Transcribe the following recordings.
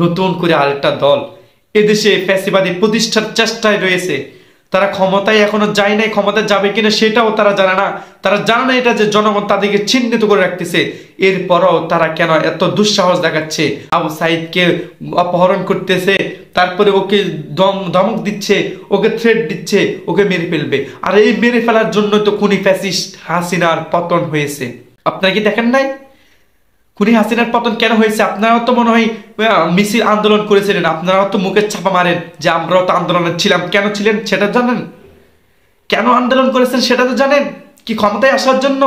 নতুন করে আরেকটা দল এদেশে ফ্যাসিবাদী প্রতিষ্ঠার চেষ্টায় রয়েছে। তারা ক্ষমতায় এখনো যায় নাই, ক্ষমতায় যাবে কিনা সেটাও তারা জানে না। তারা জানে না এটা যে জনগণ তাদেরকে চিহ্নিত করে রাখতেছে। এরপরও তারা কেন এত দুঃসাহস দেখাচ্ছে? আবু সাইদকে অপহরণ করতেছে, তারপরে ওকে ধমক দিচ্ছে, ওকে থ্রেট দিচ্ছে, ওকে মেরে ফেলবে। আর এই মেরে ফেলার জন্য তো খুনি ফ্যাসিস্ট হাসিনার পতন হয়েছে। আপনারা কি দেখেন নাই খুনি হাসিনার পতন কেন হয়েছে? আপনারাও তো মনে হয় মিছিল আন্দোলন করেছিলেন, আপনারাও তো মুখের ছাপা মারেন যে আমরাও তো আন্দোলনে ছিলাম। কেন ছিলেন সেটা জানেন? কেন আন্দোলন করেছেন সেটা তো জানেন? কি ক্ষমতায় আসার জন্য?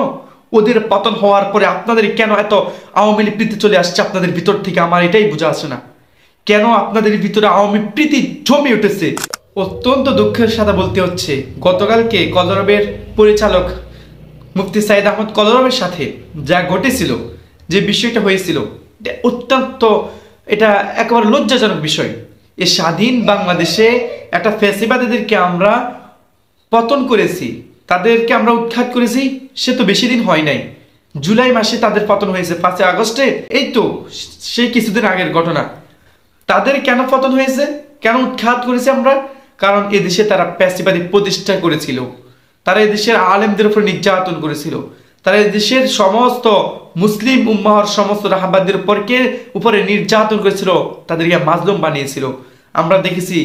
ওদের পতন হওয়ার পরে আপনাদের কেন এত আওয়ামী লীগ প্রীতি চলে আসছে আপনাদের ভিতর থেকে? আমার এটাই বোঝা আসে না। কেন আপনাদের ভিতরে আওয়ামী প্রীতি জমে উঠেছে? অত্যন্ত দুঃখের সাথে বলতে হচ্ছে, গতকালকে কলরবের পরিচালক মুফতি সাইদ আহমদ কলরবের সাথে যা ঘটেছিল, যে বিষয়টা হয়েছিল, অত্যন্ত এটা একেবারে লজ্জাজনক বিষয়। এ স্বাধীন বাংলাদেশে একটা ফ্যাসিবাদীদেরকে আমরা পতন করেছি, তাদেরকে আমরা উৎখাত করেছি, সে তো বেশি দিন হয় নাই। জুলাই মাসে তাদের পতন হয়েছে, 5 আগস্টে। এই তো সেই কিছুদিন আগের ঘটনা। তাদের কেন পতন হয়েছে, কেন উৎখাত করেছি আমরা? কারণ এদেশে তারা ফ্যাসিবাদী প্রতিষ্ঠা করেছিল, তারা এদেশের আলেমদের উপর নির্যাতন করেছিল, তারা এদেশের সমস্ত মুসলিম উম্মাহর সমস্ত রাহবারদের উপরে নির্যাতন করেছিল, তাদেরকে মাজলুম বানিয়েছিল। আমরা দেখেছি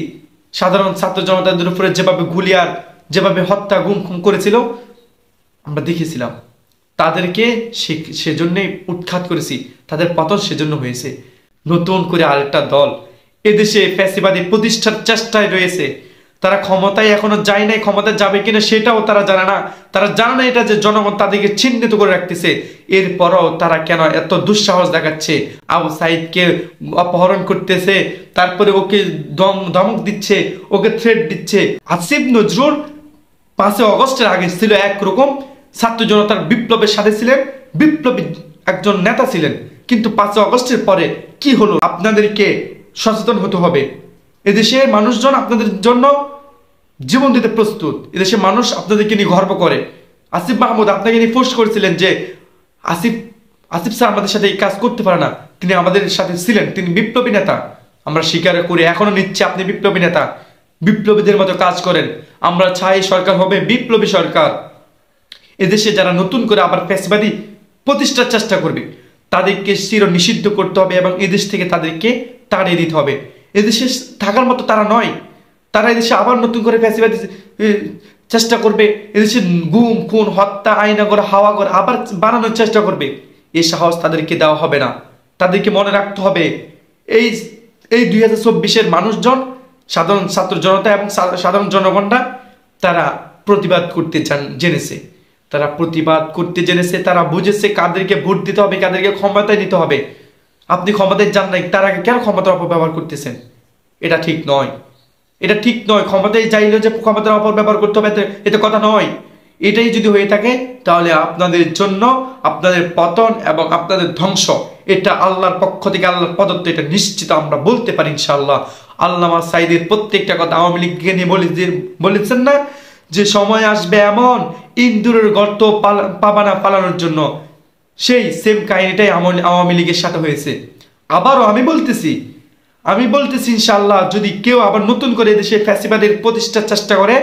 সাধারণ ছাত্র জনতাদের উপরে যেভাবে গুলিয়ার, যেভাবে হত্যা গুম খুম করেছিল, আমরা দেখেছিলাম। তাদেরকে সেজন্যই উৎখাত করেছি, তাদের পতন সেজন্য হয়েছে। নতুন করে আরেকটা দল এদেশে ফ্যাসিবাদী প্রতিষ্ঠার চেষ্টায় রয়েছে। তারা ক্ষমতায় এখনো যায় নাই, ক্ষমতায় যাবে কিনা সেটাও তারা জানে না। তারা জানে না এটা যে জনগণ তাদেরকে চিহ্নিত করে রাখতেছে। এরপরও তারা কেন এত দুঃসাহস দেখাচ্ছে? আবু সাইদকে অপহরণ করতেছে, তারপরে ওকে ধমক দিচ্ছে, ওকে থ্রেট দিচ্ছে। আসিফ নজরুল 5 আগস্টের আগে ছিল একরকম, ছাত্র জনতার বিপ্লবের সাথে ছিলেন, বিপ্লবী একজন নেতা ছিলেন। কিন্তু 5 আগস্টের পরে কি হলো? আপনাদেরকে সচেতন হতে হবে। এদেশের মানুষজন আপনাদের জন্য জীবন দিতে প্রস্তুত। এদেশের মানুষ আপনাদেরকে নিয়ে গর্ব করে। আসিফ মাহমুদ আপনাকে নিয়ে পোস্ট করেছিলেন যে আসিফ স্যার আমাদের সাথে এই কাজ করতে পারে না, তিনি আমাদের সাথে ছিলেন, তিনি বিপ্লবী নেতা। আমরা স্বীকার করি, এখনো নিচ্ছে আপনি বিপ্লবী নেতা, বিপ্লবীদের মতো কাজ করেন। আমরা চাই সরকার হবে বিপ্লবী সরকার। এদেশে যারা নতুন করে আবার ফ্যাসিবাদী প্রতিষ্ঠার চেষ্টা করবে তাদেরকে চির নিষিদ্ধ করতে হবে এবং এদেশ থেকে তাদেরকে তাড়িয়ে দিতে হবে। এদেশে থাকার মতো তারা নয়। তারা এদেশে আবার নতুন করে ফ্যাসিবাদী চেষ্টা করবে, এদেশে গুম খুন হত্যা আইনাগর হাওয়াগর আবার বানানোর চেষ্টা করবে। এই সাহস তাদেরকে দেওয়া হবে না। তাদেরকে মনে রাখতে হবে এই 2024-এর মানুষজন, সাধারণ ছাত্র জনতা এবং সাধারণ জনগণরা তারা প্রতিবাদ করতে জেনেছে, তারা প্রতিবাদ করতে জেনেছে, তারা বুঝেছে কাদেরকে ভোট দিতে হবে, কাদেরকে ক্ষমতায় নিতে হবে। আপনি ক্ষমতায় যান নাই, তার আগে কেন ক্ষমতার অপব্যবহার করতেছেন? এটা ঠিক নয়, এটা ঠিক নয়। ক্ষমতায় যাইলে যে ক্ষমতার অপব্যবহার করতে হবে এটা কথা নয়। এটাই যদি হয়ে থাকে তাহলে আপনাদের জন্য আপনাদের পতন এবং আপনাদের ধ্বংস এটা আল্লাহর পক্ষ থেকে, আল্লাহর প্রদত্ত, এটা নিশ্চিত আমরা বলতে পারি ইনশাআল্লাহ। আল্লামা সাইদের প্রত্যেকটা কথা আওয়ামী লীগকে নিয়ে বলেছেন না যে সময় আসবে এমন ইন্দুরের গর্ত পাবানা পালানোর জন্য। সেই সেম কাহিনীটাই আওয়ামী লীগের সাথে হয়েছে। আবারও আমি বলতেছি ইনশাআল্লাহ, যদি কেউ আবার নতুন করে দেশে ফ্যাসিবাদের প্রতিষ্ঠার চেষ্টা করে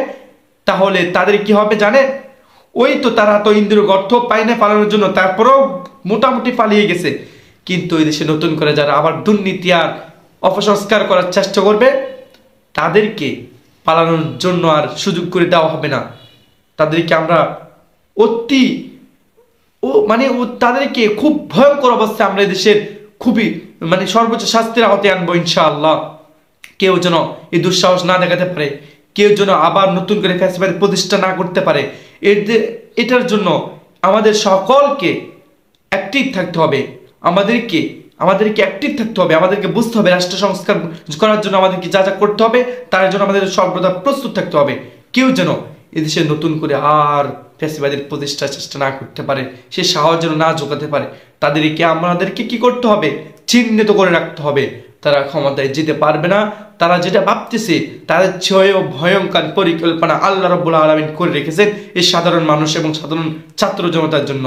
তাহলে তাদের কি হবে জানেন? ওই তো তারা তো ইন্দুরের গর্ত পায় না পালানোর জন্য, তারপরেও মোটামুটি পালিয়ে গেছে। কিন্তু এই দেশে নতুন করে যারা আবার দুর্নীতি আর অপসংস্কার করার চেষ্টা করবে তাদেরকে পালানোর জন্য আর সুযোগ করে দেওয়া হবে না। তাদেরকে আমরা তাদেরকে খুব ভয়ঙ্কর অবস্থায় আমরা দেশের খুবই সর্বোচ্চ শাস্তির আওতায় আনবো ইনশাআল্লাহ। কেউ যেন এই দুঃসাহস না দেখাতে পারে, কেউ যেন আবার নতুন করে ফ্যাসিবাদ প্রতিষ্ঠা না করতে পারে। এটার জন্য আমাদের সকলকে অ্যাক্টিভ থাকতে হবে। আমাদেরকে অ্যাক্টিভ থাকতে হবে। আমাদেরকে বুঝতে হবে রাষ্ট্র সংস্কার করার জন্য আমাদেরকে যা যা করতে হবে তার জন্য আমাদের সর্বদা প্রস্তুত থাকতে হবে। কেউ যেন এদেশে নতুন করে আর ফ্যাসিবাদের প্রতিষ্ঠার চেষ্টা না করতে পারে, সে সাহস যেন না জোগাতে পারে। আমাদেরকে কি করতে হবে? চিহ্নিত করে রাখতে হবে। তারা ক্ষমতায় যেতে পারবে না। তারা যেটা ভাবতেছে তাদের চেয়েও ভয়ঙ্কর পরিকল্পনা আল্লাহ রাব্বুল আলামিন করে রেখেছেন এই সাধারণ মানুষ এবং সাধারণ ছাত্র জনতার জন্য।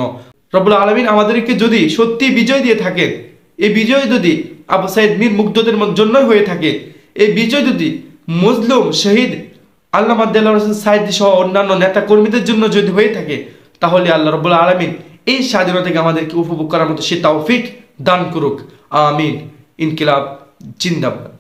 রব্বুল আলামিন আমাদেরকে যদি সত্যি বিজয় দিয়ে থাকেন এই বিজয় যদি আবু সাইদ মীর মুগ্ধদের জন্য হয়ে থাকে, এই বিজয় যদি মজলুম শহীদ আল্লামা দেলোয়ার হোসেন সাইদি সহ অন্যান্য নেতা কর্মীদের জন্য যদি হয়ে থাকে, তাহলে আল্লাহ রাব্বুল আলামিন এই স্বাধীনতাকে আমাদেরকে উপভোগ করার মতো সে তৌফিক দান করুক। আমিন। ইনকিলাব জিন্দাবাদ।